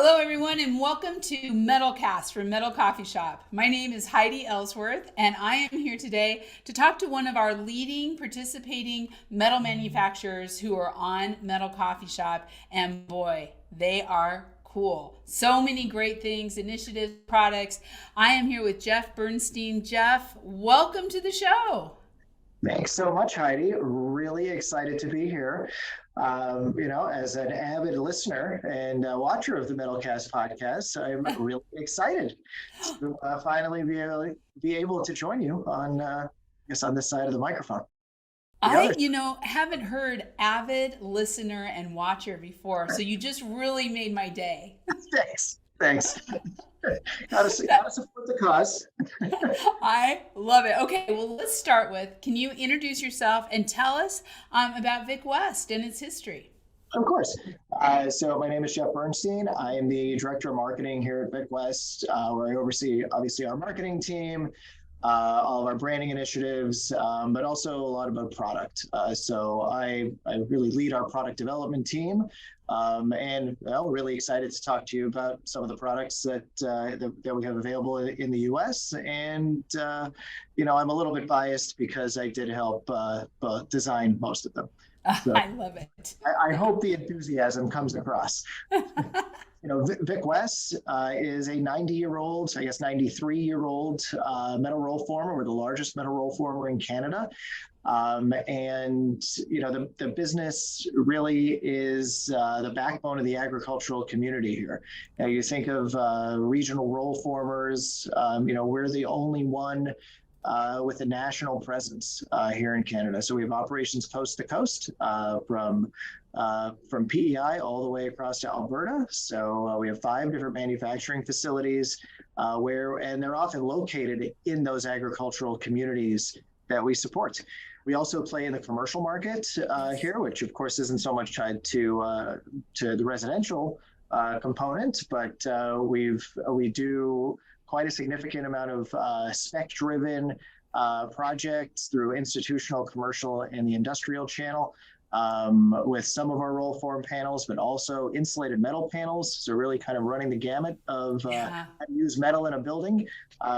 Hello, everyone, and welcome to Metalcast from Metal Coffee Shop. My name is Heidi Ellsworth, and I am here today to talk to one of our leading participating metal manufacturers who are on Metal Coffee Shop. And boy, they are cool. So many great things, initiatives, products. I am here with Geoff Bernstein. Geoff, welcome to the show. Thanks so much, Heidi. Really excited to be here. As an avid listener and watcher of the Metalcast podcast, I'm really excited to finally be able to join you on, on this side of the microphone. The other, Haven't heard avid listener and watcher before, so you just really made my day. thanks. Gotta support the cause. I love it. Okay, well, let's start with, can you introduce yourself and tell us about Vicwest and its history? Of course. So my name is Geoff Bernstein. I am the Director of Marketing here at Vicwest, where I oversee, obviously, our marketing team, all of our branding initiatives, but also a lot about product. So I really lead our product development team, and really excited to talk to you about some of the products that we have available in the U.S. And I'm a little bit biased because I did help design most of them. So I love it. I hope the enthusiasm comes across. Vicwest is a 90-year-old, I guess 93-year-old metal roll former. We're the largest metal roll former in Canada. The business really is the backbone of the agricultural community here. Now, you think of regional roll formers, we're the only one with a national presence here in Canada. So we have operations coast to coast from PEI all the way across to Alberta. So we have 5 different manufacturing facilities and they're often located in those agricultural communities that we support. We also play in the commercial market here, which of course isn't so much tied to the residential component, but we do quite a significant amount of spec-driven projects through institutional, commercial, and the industrial channel with some of our roll form panels, but also insulated metal panels. So really kind of running the gamut of how to use metal in a building.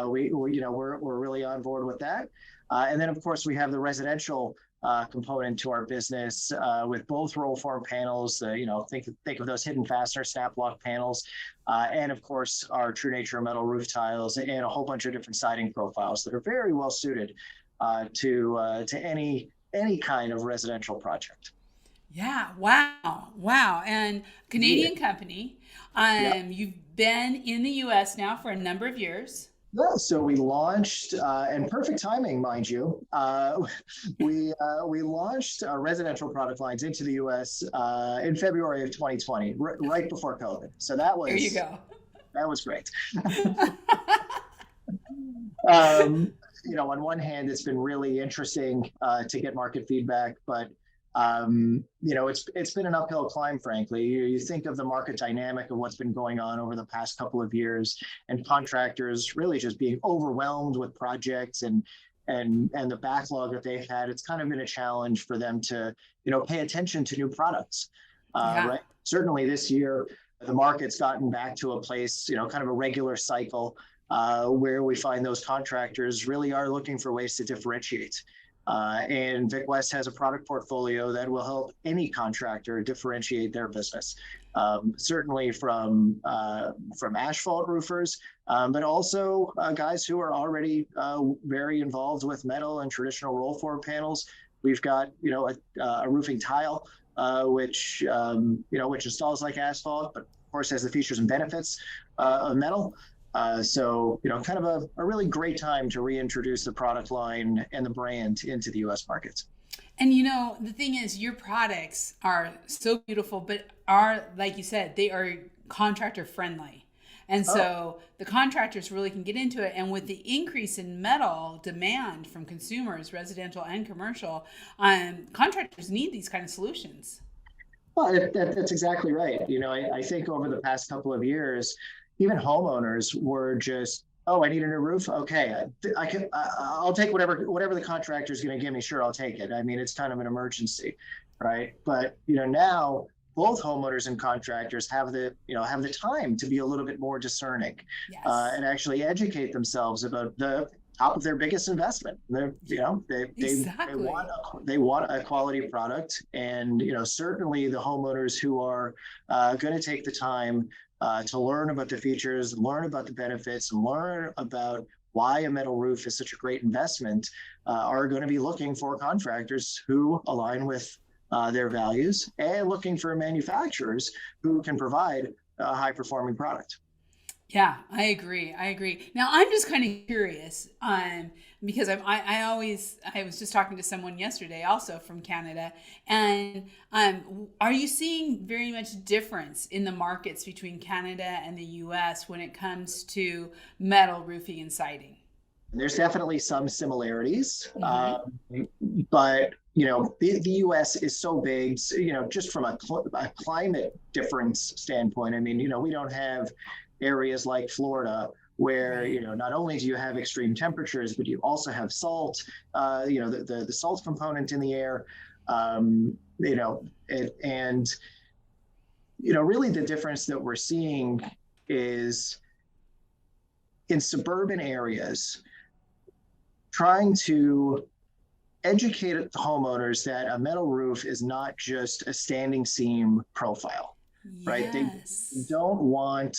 We're really on board with that. And then, of course, we have the residential component to our business with both roll form panels. Think of those hidden fastener snap lock panels, and of course our true nature metal roof tiles and a whole bunch of different siding profiles that are very well suited to any kind of residential project. Yeah, wow. And Canadian company, you've been in the U.S. now for a number of years. Yeah, so we launched, and perfect timing, mind you. We launched our residential product lines into the U.S. In February of 2020, right before COVID. So There you go. That was great. On one hand, it's been really interesting to get market feedback, but it's been an uphill climb, frankly. You think of the market dynamic of what's been going on over the past couple of years, and contractors really just being overwhelmed with projects and the backlog that they've had. It's kind of been a challenge for them to pay attention to new products. Right? Certainly this year, the market's gotten back to a place, kind of a regular cycle where we find those contractors really are looking for ways to differentiate. And Vicwest has a product portfolio that will help any contractor differentiate their business. Certainly from asphalt roofers, but also guys who are already very involved with metal and traditional roll form panels. We've got a roofing tile which installs like asphalt, but of course has the features and benefits of metal. Kind of a really great time to reintroduce the product line and the brand into the U.S. markets. And the thing is, your products are so beautiful, but are, like you said, they are contractor friendly. And so the contractors really can get into it. And with the increase in metal demand from consumers, residential and commercial, contractors need these kind of solutions. Well, that's exactly right. I think over the past couple of years, even homeowners were just, I need a new roof. Okay, I'll take whatever the contractor is going to give me. Sure, I'll take it. I mean, it's kind of an emergency, right? But now both homeowners and contractors have the time to be a little bit more discerning, Yes. and actually educate themselves about the top of their biggest investment. Exactly. They want a quality product, and certainly the homeowners who are going to take the time to learn about the features, learn about the benefits, and learn about why a metal roof is such a great investment are going to be looking for contractors who align with their values, and looking for manufacturers who can provide a high performing product. Yeah, I agree. I agree. Now I'm just kind of curious, because I was just talking to someone yesterday, also from Canada, and are you seeing very much difference in the markets between Canada and the U.S. when it comes to metal roofing and siding? There's definitely some similarities, Mm-hmm. but the U.S. is so big. So, just from a climate difference standpoint, I mean, we don't have areas like Florida where Right. not only do you have extreme temperatures, but you also have salt. The salt component in the air. And really the difference that we're seeing is in suburban areas, trying to educate the homeowners that a metal roof is not just a standing seam profile, right? They Yes. don't want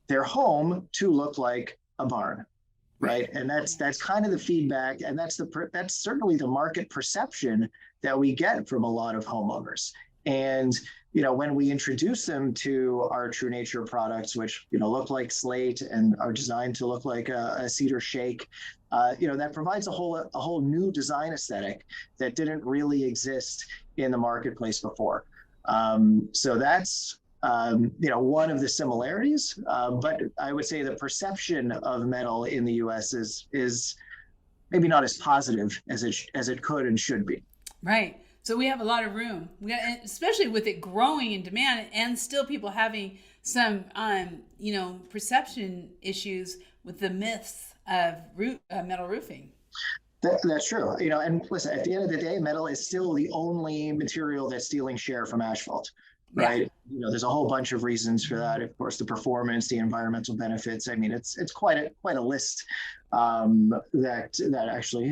their home to look like a barn, Right. right? And that's Yes. kind of the feedback, and that's certainly the market perception that we get from a lot of homeowners. And when we introduce them to our True Nature products, which look like slate and are designed to look like a cedar shake, that provides a whole new design aesthetic that didn't really exist in the marketplace before. So that's one of the similarities, but I would say the perception of metal in the U.S. is maybe not as positive as it could and should be. Right. So we have a lot of room. We got, especially with it growing in demand, and still people having some, perception issues with the myths of metal roofing. That's true. And listen, at the end of the day, metal is still the only material that's stealing share from asphalt, Yeah. right? There's a whole bunch of reasons for that. Of course, the performance, the environmental benefits. I mean, it's quite a list that actually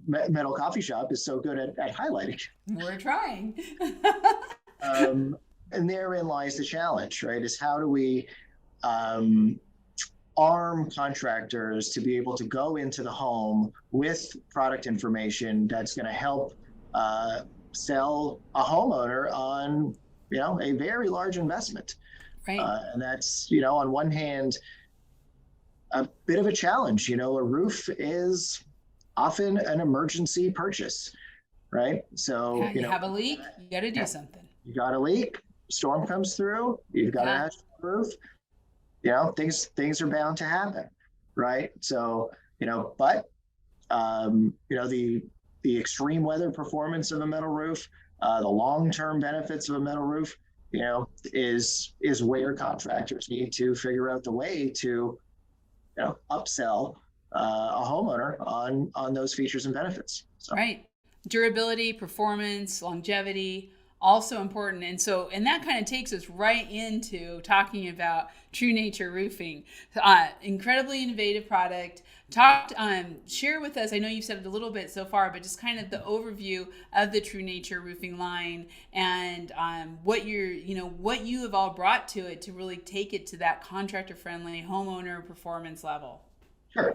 Metal Coffee Shop is so good at highlighting. We're trying. Um, and therein lies the challenge, right? Is how do we um, arm contractors to be able to go into the home with product information that's going to help sell a homeowner on a very large investment. Right. And that's on one hand a bit of a challenge. A roof is often an emergency purchase, right? Yeah. So You have a leak, you got to do something. you got a leak, storm comes through, you've got Yeah. a roof, things are bound to happen, right? So but the extreme weather performance of a metal roof, the long-term benefits of a metal roof, is where contractors need to figure out the way to upsell a homeowner on those features and benefits. So. Right. Durability, performance, longevity, also important. And that kind of takes us right into talking about True Nature Roofing. Incredibly innovative product. Share with us, I know you've said it a little bit so far, but just kind of the overview of the True Nature Roofing line, and what you have all brought to it to really take it to that contractor friendly homeowner performance level. Sure.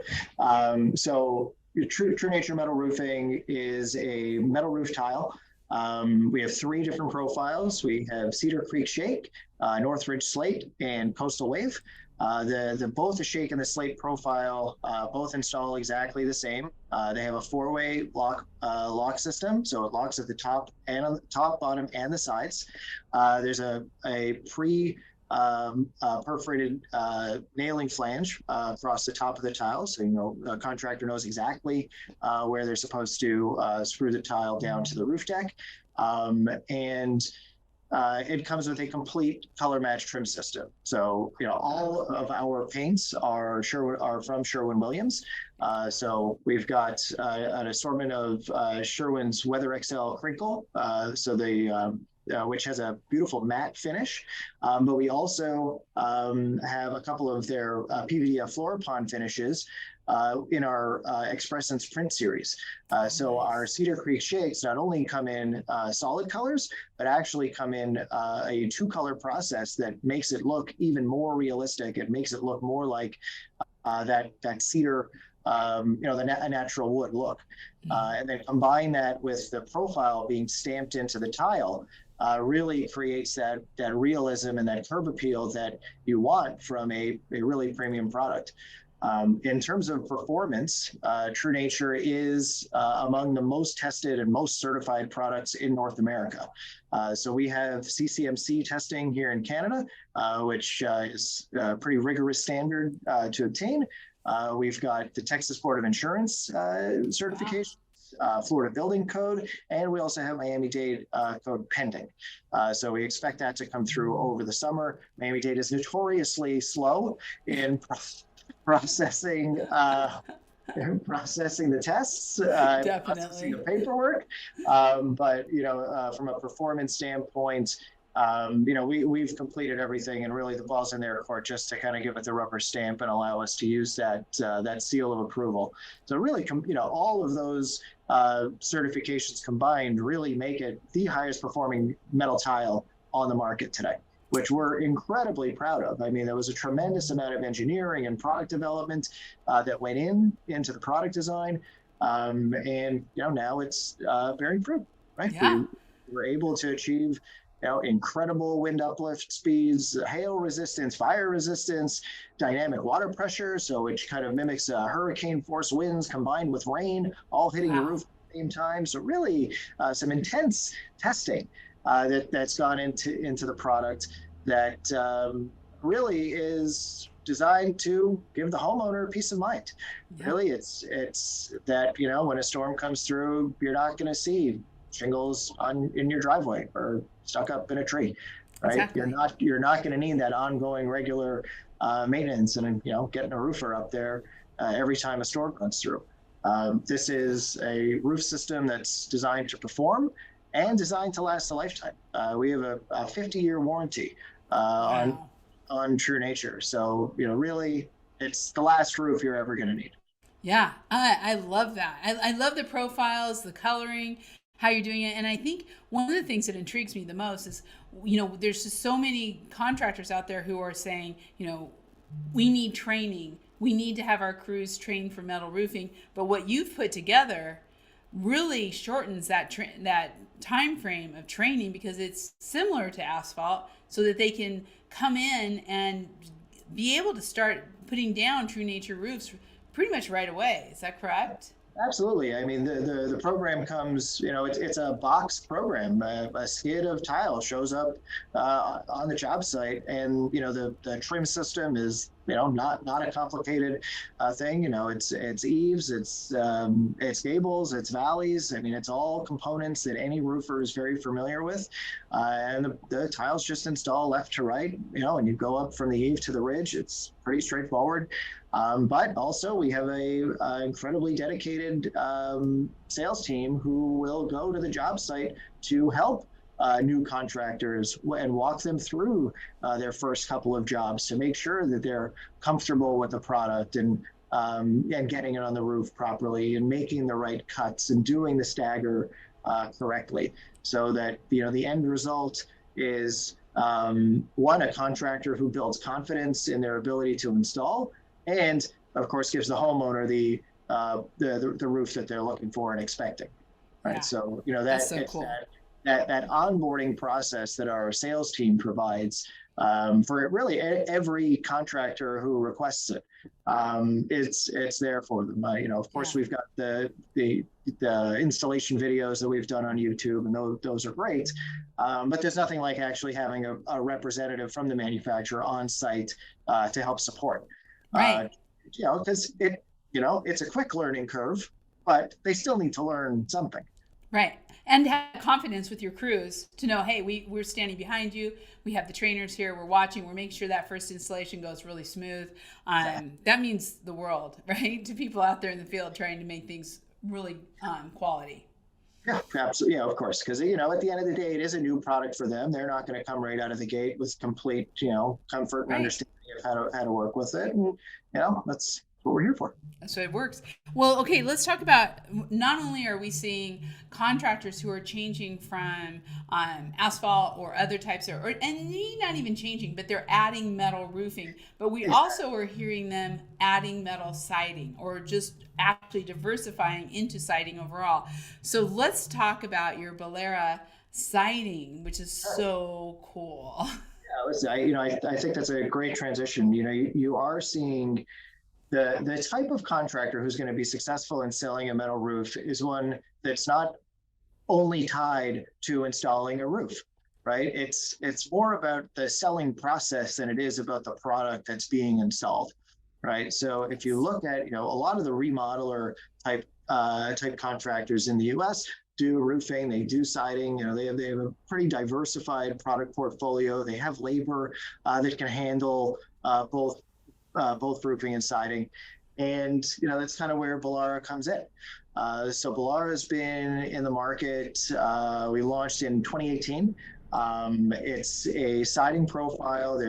So True Nature Metal Roofing is a metal roof tile. We have three different profiles. We have Cedar Creek Shake, Northridge Slate, and Coastal Wave. Both the Shake and the Slate profile both install exactly the same. They have a four-way lock system, so it locks at the top, and on the top, bottom, and the sides. There's a pre perforated nailing flange across the top of the tile, so a contractor knows exactly where they're supposed to screw the tile down to the roof deck. And it comes with a complete color match trim system. So all of our paints are from Sherwin-Williams. So we've got an assortment of Sherwin's Weather XL crinkle. So which has a beautiful matte finish. But we also have a couple of their PVDF Fluoropon finishes in our Expressence print series. So our Cedar Creek shakes not only come in solid colors, but actually come in a 2-color process that makes it look even more realistic. It makes it look more like that cedar, a natural wood look. And then combine that with the profile being stamped into the tile, really creates that realism and that curb appeal that you want from a really premium product. In terms of performance, True Nature is among the most tested and most certified products in North America. So we have CCMC testing here in Canada, which is a pretty rigorous standard to obtain. We've got the Texas Board of Insurance certification. Florida Building Code, and we also have Miami-Dade code pending. So we expect that to come through over the summer. Miami-Dade is notoriously slow in processing the tests, processing the paperwork. But from a performance standpoint, we've completed everything, and really the ball's in their court just to kind of give it the rubber stamp and allow us to use that seal of approval. So really, all of those certifications combined really make it the highest performing metal tile on the market today, which we're incredibly proud of. I mean, there was a tremendous amount of engineering and product development that went into the product design, and now it's bearing fruit, right? Yeah. We were able to achieve incredible wind uplift speeds, hail resistance, fire resistance, dynamic water pressure, so which kind of mimics hurricane force winds combined with rain, all hitting the roof at the same time. So really some intense testing that's gone into the product that really is designed to give the homeowner peace of mind. Yeah. Really, it's that when a storm comes through, you're not going to see shingles in your driveway or stuck up in a tree, right? Exactly. You're not going to need that ongoing regular maintenance and getting a roofer up there every time a storm comes through. This is a roof system that's designed to perform and designed to last a lifetime. We have a 50-year warranty on True Nature, so really it's the last roof you're ever going to need. Yeah, I love that. I love the profiles, the coloring, how you're doing it. And I think one of the things that intrigues me the most is, there's just so many contractors out there who are saying, we need training. We need to have our crews trained for metal roofing. But what you've put together really shortens that time frame of training, because it's similar to asphalt, so that they can come in and be able to start putting down True Nature roofs pretty much right away. Is that correct? Absolutely. I mean, the program comes, it's a box program. A skid of tile shows up on the job site, and the trim system is not a complicated thing. It's eaves, it's gables, it's valleys. I mean, it's all components that any roofer is very familiar with, and the tiles just install left to right. And you go up from the eave to the ridge. It's pretty straightforward. But also we have a incredibly dedicated sales team who will go to the job site to help new contractors and walk them through their first couple of jobs to make sure that they're comfortable with the product and getting it on the roof properly and making the right cuts and doing the stagger correctly, so that the end result is one, a contractor who builds confidence in their ability to install, and of course gives the homeowner the roof that they're looking for and expecting, right? Yeah. So that's so cool. that onboarding process that our sales team provides for really every contractor who requests it. It's there for them. Of course, we've got the installation videos that we've done on YouTube, and those are great. But there's nothing like actually having a representative from the manufacturer on site to help support. Right. Because it's a quick learning curve, but they still need to learn something. Right. And have confidence with your crews to know, hey, we're standing behind you. We have the trainers here. We're watching. We're making sure that first installation goes really smooth. That means the world, right? To people out there in the field trying to make things really quality. Yeah, absolutely. Yeah, of course. Because, at the end of the day, it is a new product for them. They're not going to come right out of the gate with complete, comfort and Right. understanding of how to work with it. And, that's what we're here for. So it works. Well, okay, let's talk about, not only are we seeing contractors who are changing from asphalt or other types of, and not even changing, but they're adding metal roofing. But we also are hearing them adding metal siding or just actually diversifying into siding overall. So let's talk about your Bolera siding, which is so cool. Yeah, listen, I think that's a great transition. You are seeing the type of contractor who's going to be successful in selling a metal roof is one that's not only tied to installing a roof, right? It's more about the selling process than it is about the product that's being installed, right? So if you look at a lot of the remodeler type contractors in the U.S. do roofing, they do siding. They have a pretty diversified product portfolio. They have labor that can handle both roofing and siding. And, that's kind of where Bolera comes in. So Bolera has been in the market. We launched in 2018. It's a siding profile.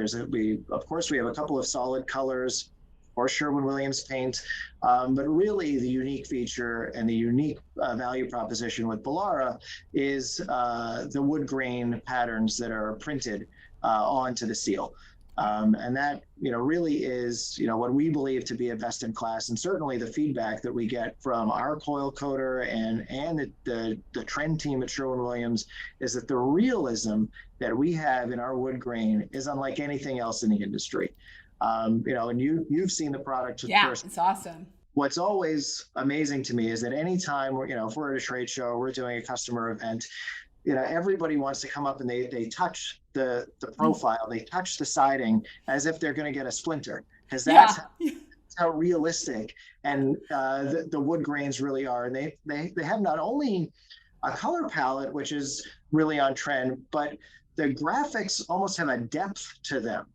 Of course, we have a couple of solid colors or Sherwin-Williams paint. But really the unique feature and the unique value proposition with Bolera is the wood grain patterns that are printed onto the steel. And that, really is, what we believe to be a best in class. And certainly the feedback that we get from our coil coater and the trend team at Sherwin-Williams is that the realism that we have in our wood grain is unlike anything else in the industry. And you've seen the product Yeah, first. it's awesome. What's always amazing to me is that anytime if we're at a trade show, we're doing a customer event, everybody wants to come up and they touch the profile, they touch the siding as if they're going to get a splinter, because that's how realistic and the wood grains really are. And they have not only a color palette, which is really on trend, but the graphics almost have a depth to them.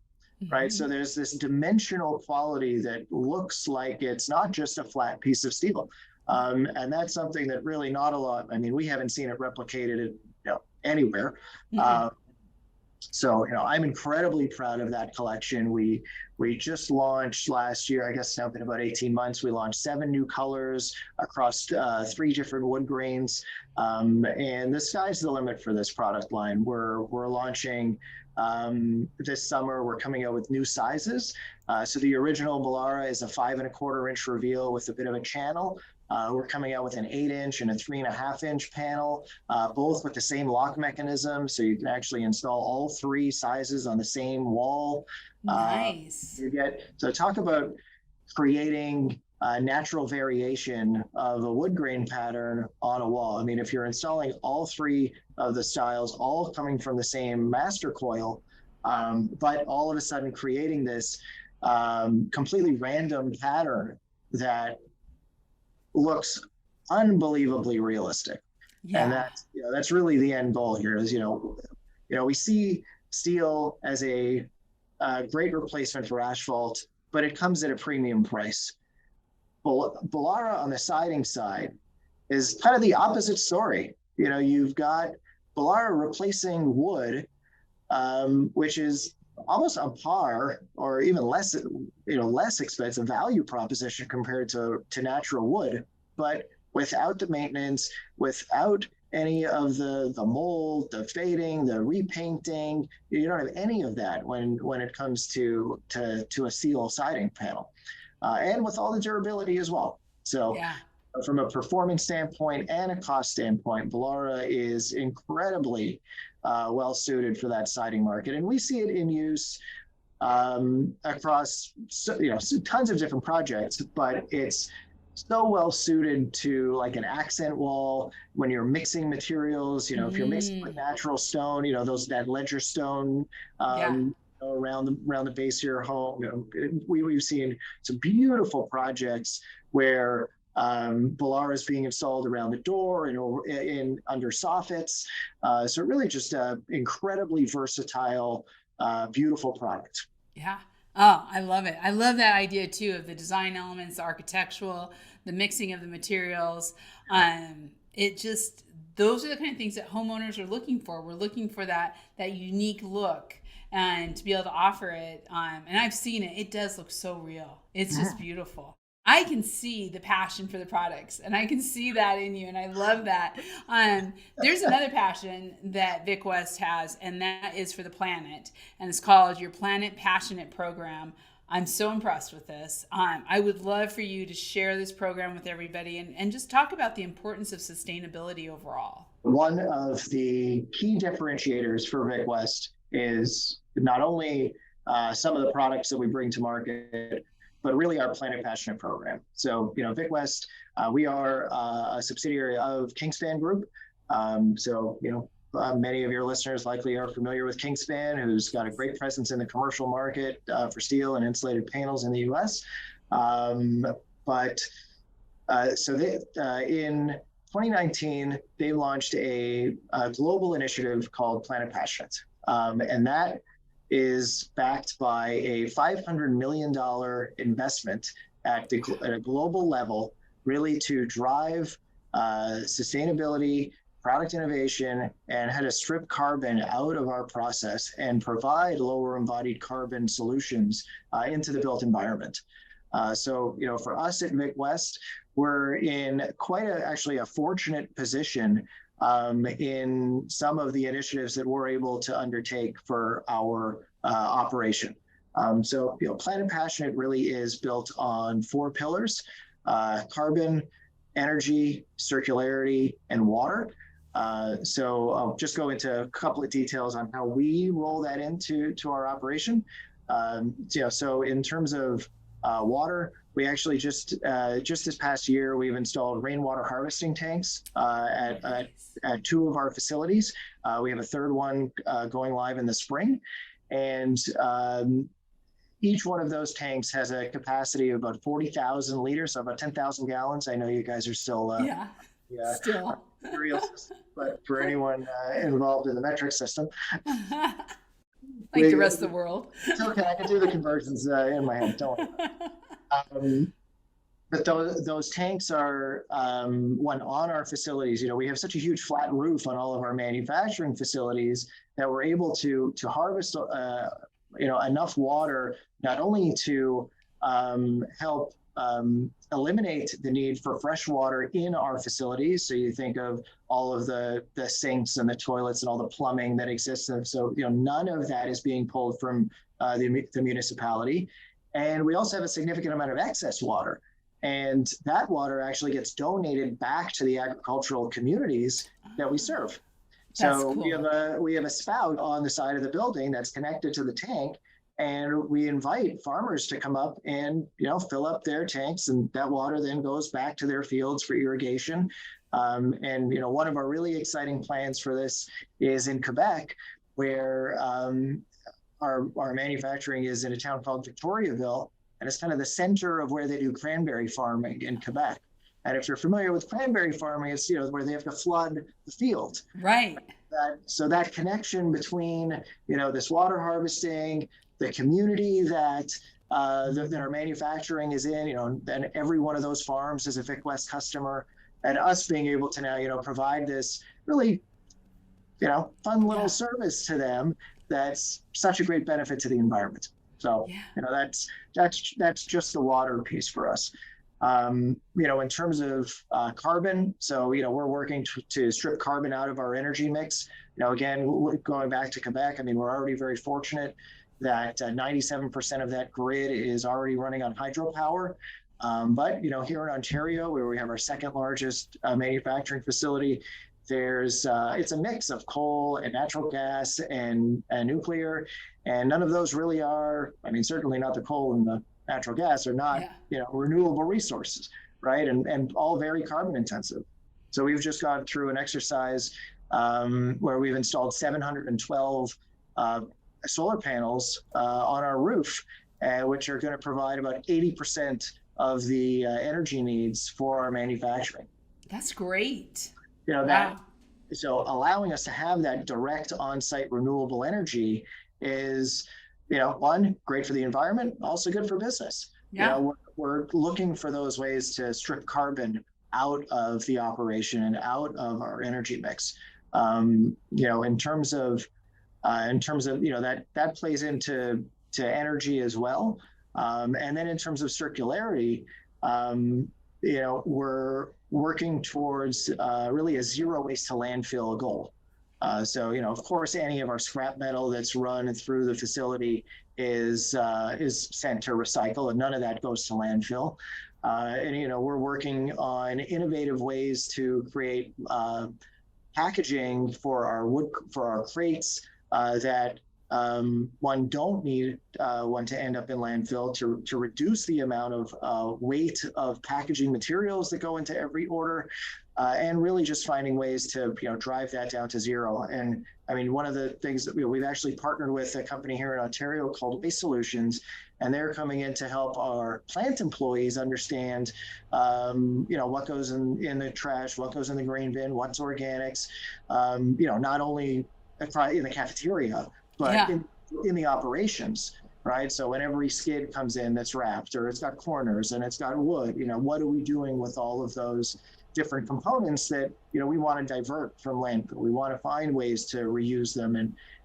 Right. So there's this dimensional quality that looks like it's not just a flat piece of steel. And that's something that really not a lot. I mean, we haven't seen it replicated anywhere. So, I'm incredibly proud of that collection. We just launched last year, I guess it's now been about 18 months. We launched 7 new colors across 3 different wood grains. And the sky's the limit for this product line. We're launching this summer. We're coming out with new sizes. So the original Bolera is a 5.25-inch reveal with a bit of a channel. We're coming out with an 8-inch and a 3.5-inch panel, both with the same lock mechanism. So you can actually install all 3 sizes on the same wall. Nice. So talk about creating natural variation of a wood grain pattern on a wall. I mean, if you're installing all 3 of the styles, all coming from the same master coil, but all of a sudden creating this completely random pattern that looks unbelievably realistic. Yeah. And that's really the end goal here is, we see steel as a great replacement for asphalt, but it comes at a premium price. Bolera on the siding side is kind of the opposite story. You've got Bolera replacing wood, which is almost on par or even less, less expensive value proposition compared to natural wood, but without the maintenance, without any of the mold, the fading, the repainting. You don't have any of that when it comes to a steel siding panel, and with all the durability as well. So from a performance standpoint and a cost standpoint, Bolera is incredibly well suited for that siding market, and we see it in use across tons of different projects. But it's so well suited to like an accent wall when you're mixing materials. If you're mixing with natural stone, that ledger stone around the base of your home. We've seen some beautiful projects where Bolera is being installed around the door and in under soffits. So really just an incredibly versatile, beautiful product. Yeah. Oh, I love it. I love that idea too of the design elements, the architectural, the mixing of the materials. It just, those are the kind of things that homeowners are looking for. We're looking for that unique look and to be able to offer it. And I've seen it. It does look so real. It's just beautiful. I can see the passion for the products, and I can see that in you, and I love that. There's another passion that Vicwest has, and that is for the planet, and it's called your Planet Passionate Program. I'm so impressed with this. I would love for you to share this program with everybody and just talk about the importance of sustainability overall. One of the key differentiators for Vicwest is not only some of the products that we bring to market, but really our Planet Passionate program. So, Vicwest, we are a subsidiary of Kingspan Group. Many of your listeners likely are familiar with Kingspan, who's got a great presence in the commercial market for steel and insulated panels in the U.S. In 2019, they launched a global initiative called Planet Passionate, and that is backed by a $500 million investment at a global level, really to drive sustainability, product innovation, and how to strip carbon out of our process and provide lower embodied carbon solutions into the built environment. For us at Vicwest, we're in actually a fortunate position in some of the initiatives that we're able to undertake for our operation. Planet Passionate really is built on 4 pillars: carbon, energy, circularity, and water. I'll just go into a couple of details on how we roll that into our operation. So in terms of water, we actually just this past year, we've installed rainwater harvesting tanks at 2 of our facilities. We have a 3rd one going live in the spring. And each one of those tanks has a capacity of about 40,000 liters, so about 10,000 gallons. I know you guys are still still real, but for anyone involved in the metric system, the rest of the world, it's okay. I can do the conversions in my head. Don't worry. But those tanks are when on our facilities. We have such a huge flat roof on all of our manufacturing facilities that we're able to harvest enough water not only to help eliminate the need for fresh water in our facilities. So you think of all of the sinks and the toilets and all the plumbing that exists. And so none of that is being pulled from the municipality. And we also have a significant amount of excess water. And that water actually gets donated back to the agricultural communities that we serve. So cool. we have a spout on the side of the building that's connected to the tank, and we invite farmers to come up and fill up their tanks, and that water then goes back to their fields for irrigation. And one of our really exciting plans for this is in Quebec, where our manufacturing is in a town called Victoriaville, and it's kind of the center of where they do cranberry farming in Quebec. And if you're familiar with cranberry farming, it's where they have to flood the field. Right. So that connection between this water harvesting, the community that our manufacturing is in, then every one of those farms is a Vicwest customer, and us being able to now provide this really fun little service to them that's such a great benefit to the environment. So that's just the water piece for us. In terms of carbon, so we're working to strip carbon out of our energy mix. Again, going back to Quebec, we're already very fortunate that 97% of that grid is already running on hydropower. But here in Ontario, where we have our 2nd largest manufacturing facility, it's a mix of coal and natural gas and nuclear, and none of those really are. Certainly not the coal and the natural gas are not renewable resources, right? And all very carbon intensive. So we've just gone through an exercise where we've installed 712 solar panels on our roof, which are going to provide about 80% of the energy needs for our manufacturing. That's great. So allowing us to have that direct on-site renewable energy is, one, great for the environment, also good for business. we're looking for those ways to strip carbon out of the operation and out of our energy mix. In terms of that plays into energy as well. And then in terms of circularity, we're working towards really a zero waste to landfill goal. Of course, any of our scrap metal that's run through the facility is sent to recycle, and none of that goes to landfill. We're working on innovative ways to create packaging for our crates that one don't need one to end up in landfill to reduce the amount of weight of packaging materials that go into every order, and really just finding ways to drive that down to zero. And I mean, one of the things that we've actually partnered with a company here in Ontario called Waste Solutions, and they're coming in to help our plant employees understand, what goes in the trash, what goes in the green bin, what's organics, not only in the cafeteria, but in the operations, right? So when every skid comes in that's wrapped, or it's got corners and it's got wood, what are we doing with all of those different components that we want to divert from landfill? We want to find ways to reuse them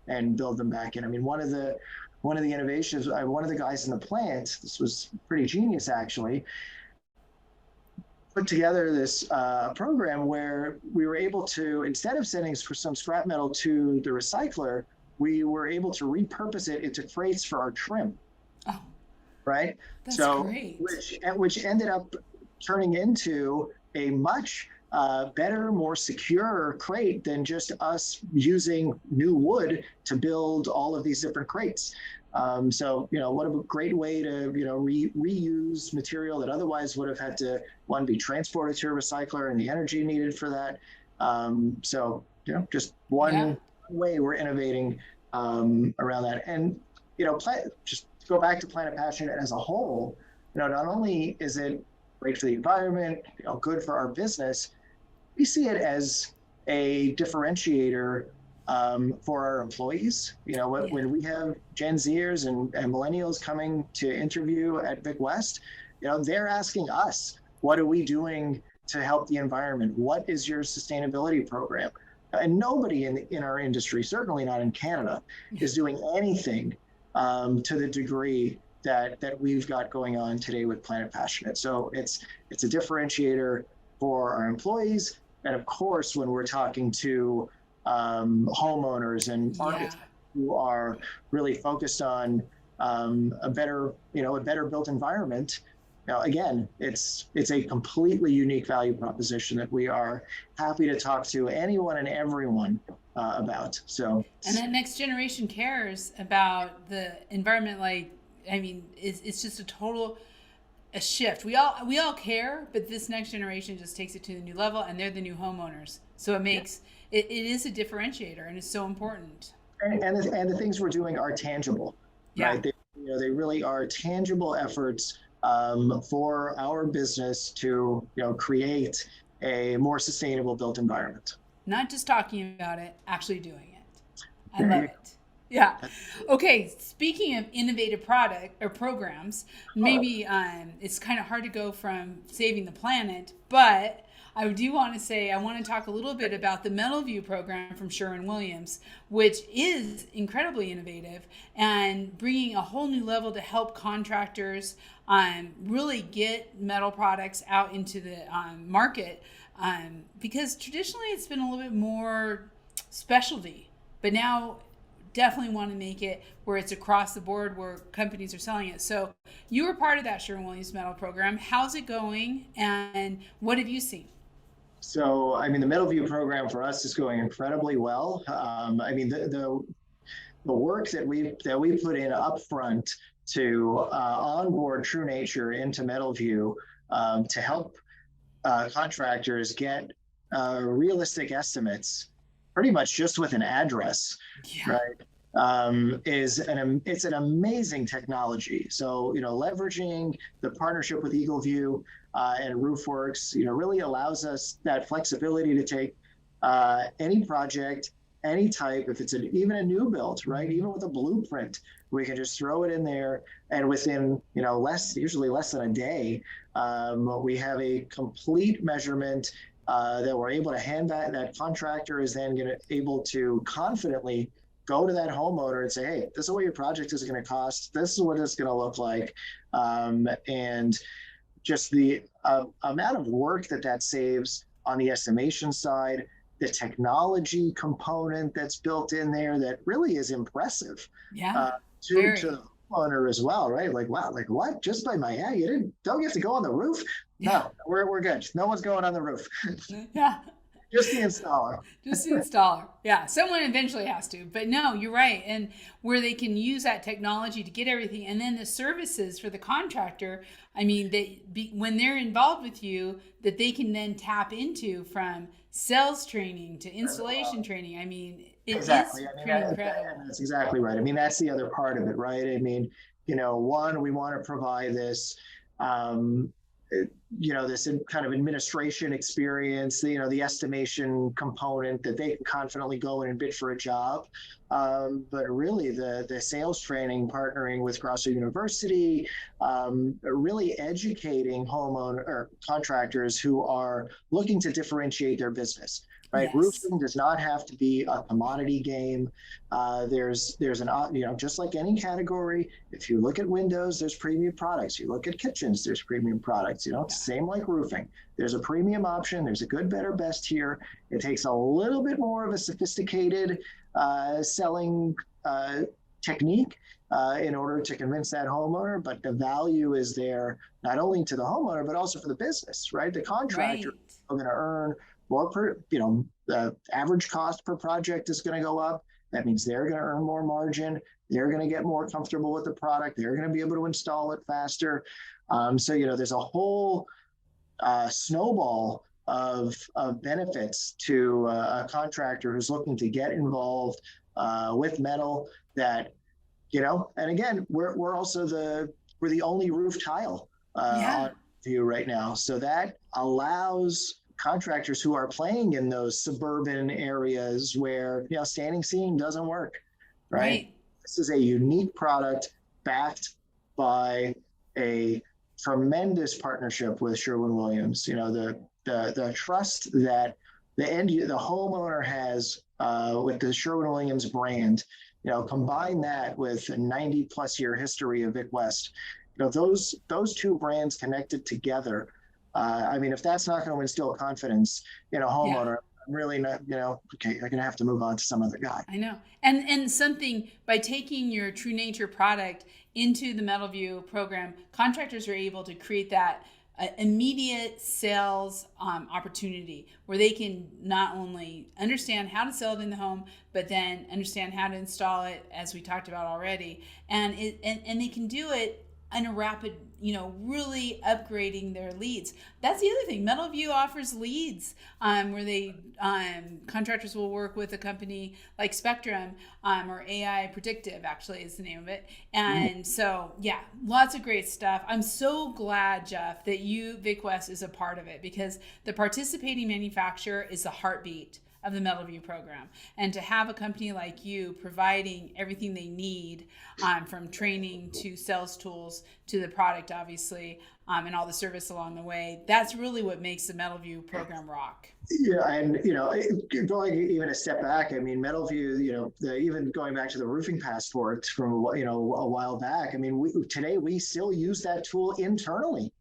and build them back in. I mean, one of the innovations, one of the guys in the plant, this was pretty genius actually, put together this program where we were able to, instead of sending some scrap metal to the recycler, we were able to repurpose it into crates for our trim. Oh, right? That's great. Which ended up turning into a much better, more secure crate than just us using new wood to build all of these different crates. What a great way to, reuse material that otherwise would have had to, one, be transported to a recycler and the energy needed for that. Just one way we're innovating around that. And, just to go back to Planet Passionate as a whole, not only is it great for the environment, good for our business, we see it as a differentiator for our employees. When we have Gen Zers and millennials coming to interview at Vicwest, they're asking us, what are we doing to help the environment? What is your sustainability program? And nobody in our industry, certainly not in Canada, is doing anything to the degree that we've got going on today with Planet Passionate. So it's a differentiator for our employees. And of course, when we're talking to homeowners and architects who are really focused on a better built environment, again, it's a completely unique value proposition that we are happy to talk to anyone and everyone about. So, and that next generation cares about the environment. It's just a shift. We all care, but this next generation just takes it to the new level, and they're the new homeowners. So it makes it is a differentiator, and it's so important. And the things we're doing are tangible, right? They really are tangible efforts for our business to create a more sustainable built environment. Not just talking about it, actually doing it. I love it. Yeah. Okay. Speaking of innovative product or programs, maybe it's kind of hard to go from saving the planet, but I do want to say, I want to talk a little bit about the Metal View program from Sherwin-Williams, which is incredibly innovative and bringing a whole new level to help contractors really get metal products out into the market. Because traditionally it's been a little bit more specialty, but now definitely want to make it where it's across the board where companies are selling it. So you were part of that Sherwin-Williams metal program. How's it going and what have you seen? So, the Metal View program for us is going incredibly well. The work that we put in upfront to onboard True Nature into Metal View to help contractors get realistic estimates, pretty much just with an address, right? It's an amazing technology. So, leveraging the partnership with Eagle View and RoofWorks, really allows us that flexibility to take any project any type, if it's even a new build, right? Even with a blueprint, we can just throw it in there, and within usually less than a day, we have a complete measurement that we're able to hand that contractor is then able to confidently go to that homeowner and say, hey, this is what your project is going to cost. This is what it's going to look like. And just the amount of work that saves on the estimation side, the technology component that's built in there that really is impressive to the homeowner as well, right? Like, wow, like what? Just by my don't you have to go on the roof? No, we're good. No one's going on the roof. Yeah. Just the installer. Just the installer. Yeah. Someone eventually has to. But no, you're right. And where they can use that technology to get everything. And then the services for the contractor, I mean, when they're involved with you, that they can then tap into from sales training to installation training. I mean, exactly. That's exactly right. I mean, that's the other part of it, right? I mean, one, we want to provide this, this kind of administration experience, the estimation component that they can confidently go in and bid for a job. But really the sales training, partnering with Grosso University, really educating homeowner or contractors who are looking to differentiate their business. Right, yes. Roofing does not have to be a commodity game. There's just like any category. If you look at windows, there's premium products. You look at kitchens, there's premium products. Same like roofing. There's a premium option. There's a good, better, best here. It takes a little bit more of a sophisticated selling technique in order to convince that homeowner. But the value is there not only to the homeowner but also for the business. Right, the contractor is going to earn more the average cost per project is going to go up. That means they're going to earn more margin. They're going to get more comfortable with the product. They're going to be able to install it faster. So there's a whole snowball of benefits to a contractor who's looking to get involved with metal. That and again, we're also we're the only roof tile on view right now. So that allows contractors who are playing in those suburban areas where standing seam doesn't work, right? This is a unique product backed by a tremendous partnership with Sherwin-Williams. The trust that the homeowner has with the Sherwin-Williams brand. Combine that with a 90+ year history of Vicwest. Those two brands connected together. I mean, if that's not going to instill confidence in a homeowner, I'm really not, okay, I'm going to have to move on to some other guy. I know. And something, by taking your True Nature product into the MetalView program, contractors are able to create that immediate sales opportunity where they can not only understand how to sell it in the home, but then understand how to install it, as we talked about already. And they can do it in a rapid, really upgrading their leads. That's the other thing. MetalView offers leads where they contractors will work with a company like Spectrum or AI Predictive, actually is the name of it. And so, lots of great stuff. I'm so glad, Geoff, that Vicwest is a part of it, because the participating manufacturer is the heartbeat of the MetalView program. And to have a company like you providing everything they need, from training to sales tools to the product, obviously, and all the service along the way, that's really what makes the MetalView program rock. Yeah, and going even a step back, I mean, MetalView, even going back to the roofing passport from a while back, I mean, today we still use that tool internally.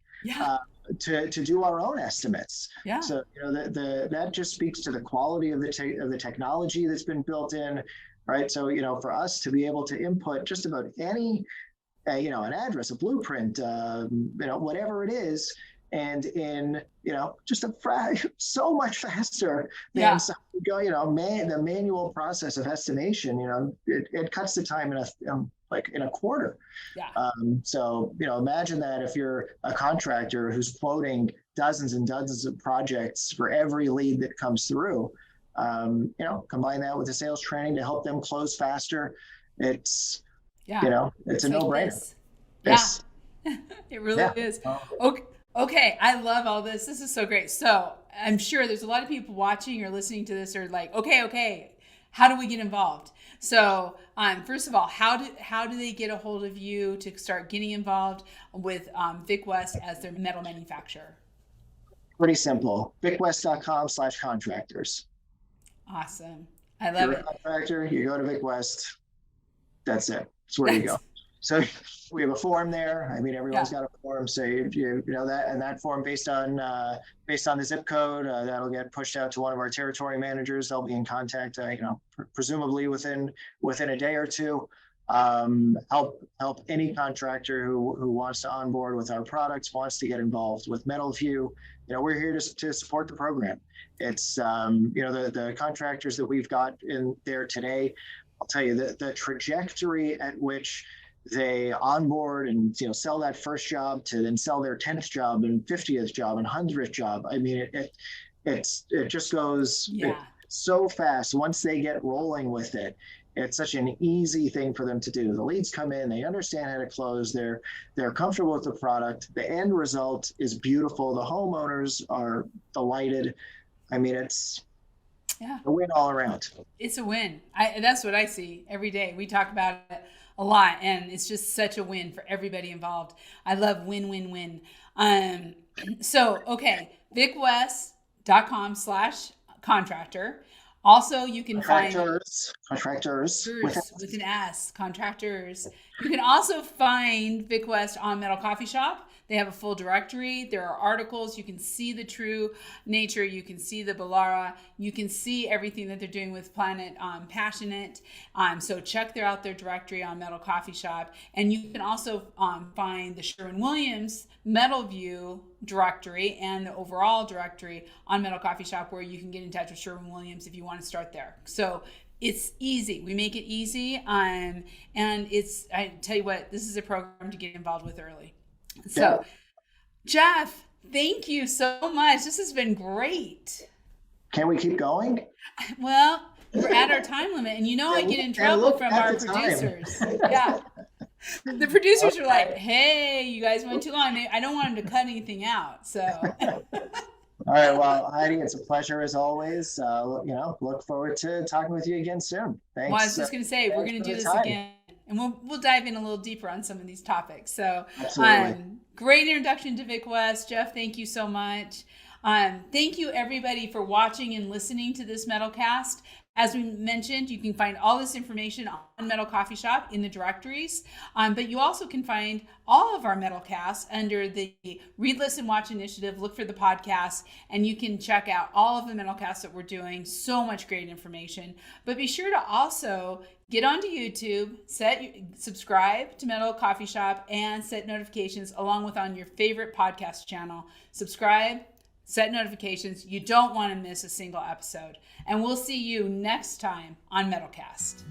To do our own estimates. So that just speaks to the quality of the technology that's been built in, right? So for us to be able to input just about any an address, a blueprint, whatever it is, and in just so much faster than the manual process of estimation. It cuts the time in a quarter. So imagine that if you're a contractor who's quoting dozens and dozens of projects for every lead that comes through, combine that with the sales training to help them close faster. It's it's a no-brainer. It really is. Okay, I love all this. This is so great. So I'm sure there's a lot of people watching or listening to this are like, okay, how do we get involved? So first of all, how do they get a hold of you to start getting involved with Vicwest as their metal manufacturer? Pretty simple. Vicwest.com/contractors. Awesome. I love You're it. a contractor, you go to Vicwest. That's it. That's where you go. So we have a form there. I mean, everyone's got a form. So you know that, and that form based on the zip code, that'll get pushed out to one of our territory managers. They'll be in contact, presumably within a day or two. Help any contractor who wants to onboard with our products, wants to get involved with MetalView. We're here to support the program. It's the contractors that we've got in there today. I'll tell you the trajectory at which they onboard and sell that first job to then sell their 10th job and 50th job and 100th job. I mean, it just goes so fast. Once they get rolling with it, it's such an easy thing for them to do. The leads come in, they understand how to close, they're comfortable with the product. The end result is beautiful. The homeowners are delighted. I mean, it's a win all around. It's a win. That's what I see every day. We talk about it a lot, and it's just such a win for everybody involved. I love win, win, win. So, okay, vicwest.com/contractor. Also, you can find contractors with an S, contractors. You can also find Vicwest on Metal Coffee Shop. They have a full directory. There are articles. You can see the true nature. You can see the Balara. You can see everything that they're doing with Planet Passionate. So check out their directory on Metal Coffee Shop. And you can also find the Sherwin-Williams MetalView directory and the overall directory on Metal Coffee Shop, where you can get in touch with Sherwin-Williams if you want to start there. So it's easy. We make it easy. And I tell you what, this is a program to get involved with early. So, Geoff, thank you so much. This has been great. Can we keep going? Well, we're at our time limit, and I get in trouble from our producers. The producers are like, "Hey, you guys went too long. I don't want them to cut anything out." So. All right. Well, Heidi, it's a pleasure as always. Look forward to talking with you again soon. Thanks. Well, I was just going to say, we're going to do this again. And we'll dive in a little deeper on some of these topics. So, great introduction to Vicwest. Geoff, thank you so much. Thank you, everybody, for watching and listening to this Metalcast. As we mentioned, you can find all this information on Metal Coffee Shop in the directories, but you also can find all of our Metalcasts under the Read, Listen, Watch initiative. Look for the podcast, and you can check out all of the Metalcasts that we're doing. So much great information. But be sure to also get onto YouTube, subscribe to Metal Coffee Shop, and set notifications along with on your favorite podcast channel. Subscribe, set notifications. You don't want to miss a single episode. And we'll see you next time on Metalcast.